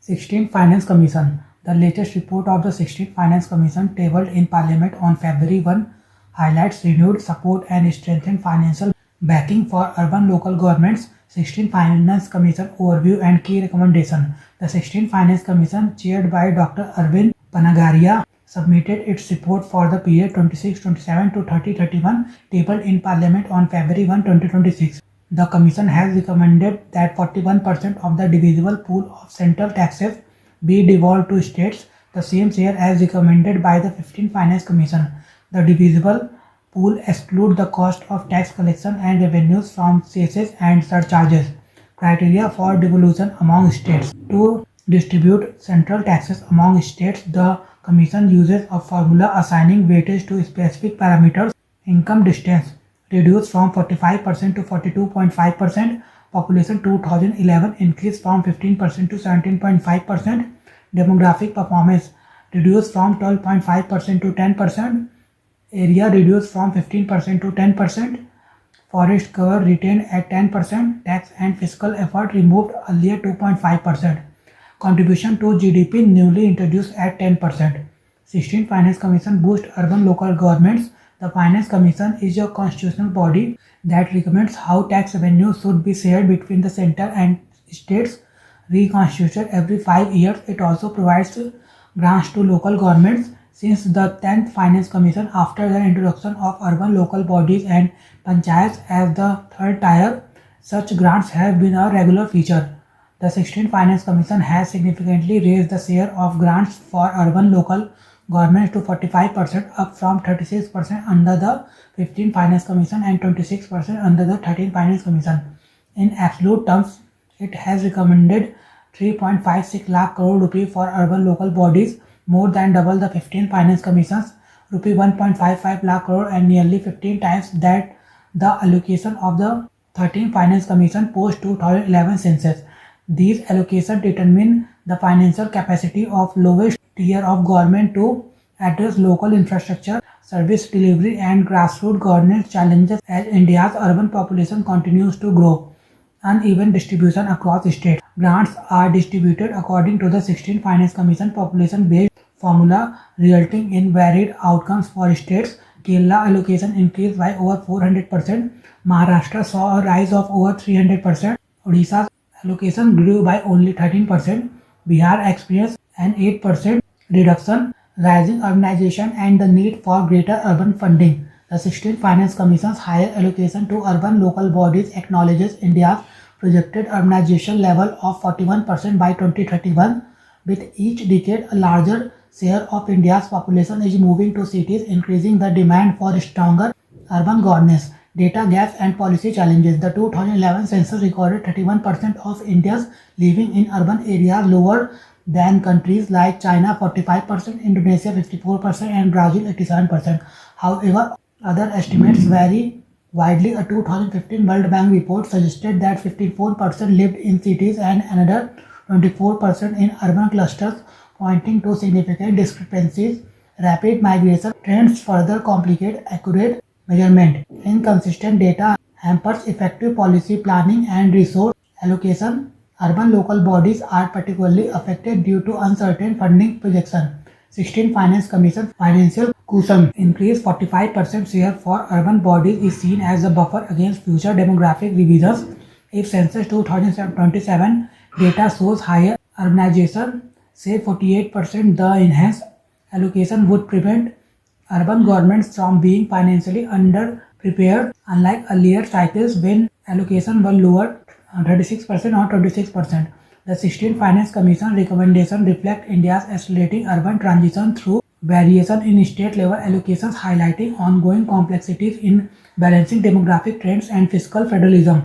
16th Finance Commission. The latest report of the 16th Finance Commission tabled in Parliament on February 1 highlights renewed support and strengthened financial backing for urban local governments. 16th Finance Commission Overview and Key Recommendation. The 16th Finance Commission, chaired by Dr. Arvind Panagaria, submitted its report for the period 26-27 to 30-31, tabled in Parliament on February 1, 2026. The Commission has recommended that 41% of the divisible pool of central taxes be devolved to states, the same share as recommended by the 15th Finance Commission. The divisible pool excludes the cost of tax collection and revenues from cesses and surcharges. Criteria for devolution among states. To distribute central taxes among states, the Commission uses a formula assigning weightage to specific parameters. Income distance reduced from 45% to 42.5%. Population 2011 increased from 15% to 17.5%. Demographic performance reduced from 12.5% to 10%. Area reduced from 15% to 10%. Forest cover retained at 10%. Tax and fiscal effort removed earlier 2.5%. Contribution to GDP newly introduced at 10%. 16th Finance Commission boosts urban local governments. The Finance Commission is a constitutional body that recommends how tax revenue should be shared between the center and states. Reconstituted every 5 years, it also provides grants to local governments. Since the 10th Finance Commission, after the introduction of urban local bodies and panchayats as the third tier, such grants have been a regular feature. The 16th Finance Commission has significantly raised the share of grants for urban local governments to 45%, up from 36% under the 15th Finance Commission and 26% under the 13th Finance Commission. In absolute terms, it has recommended 3.56 lakh crore rupee for urban local bodies, more than double the 15th Finance Commission's rupee 1.55 lakh crore and nearly 15 times that the allocation of the 13th Finance Commission post-2011 census. These allocations determine the financial capacity of lowest tier of government to address local infrastructure, service delivery and grassroots governance challenges as India's urban population continues to grow. Uneven distribution across states. Grants are distributed according to the 16th Finance Commission population-based formula, resulting in varied outcomes for states. Kerala allocation increased by over 400%. Maharashtra saw a rise of over 300%. Odisha's allocation grew by only 13%. Bihar experienced an 8% reduction. Rising urbanization and the need for greater urban funding. The 16th Finance Commission's higher allocation to urban local bodies acknowledges India's projected urbanization level of 41% by 2031. With each decade, a larger share of India's population is moving to cities, increasing the demand for stronger urban governance. Data gaps and policy challenges. The 2011 census recorded 31% of Indians living in urban areas, lower than countries like China 45%, Indonesia 54% and Brazil 87%. However, other estimates vary widely. A 2015 World Bank report suggested that 54% lived in cities and another 24% in urban clusters, pointing to significant discrepancies. Rapid migration trends further complicate accurate measurement. Inconsistent data hampers effective policy planning and resource allocation. Urban local bodies are particularly affected due to uncertain funding projection. 16th Finance Commission financial cushion. Increased 45% share for urban bodies is seen as a buffer against future demographic revisions. If Census 2027 data shows higher urbanization, say 48%, the enhanced allocation would prevent urban governments from being financially under-prepared, unlike earlier cycles when allocations were lower, 36% or 26%. The 16th Finance Commission recommendation reflect India's accelerating urban transition through variation in state-level allocations, highlighting ongoing complexities in balancing demographic trends and fiscal federalism.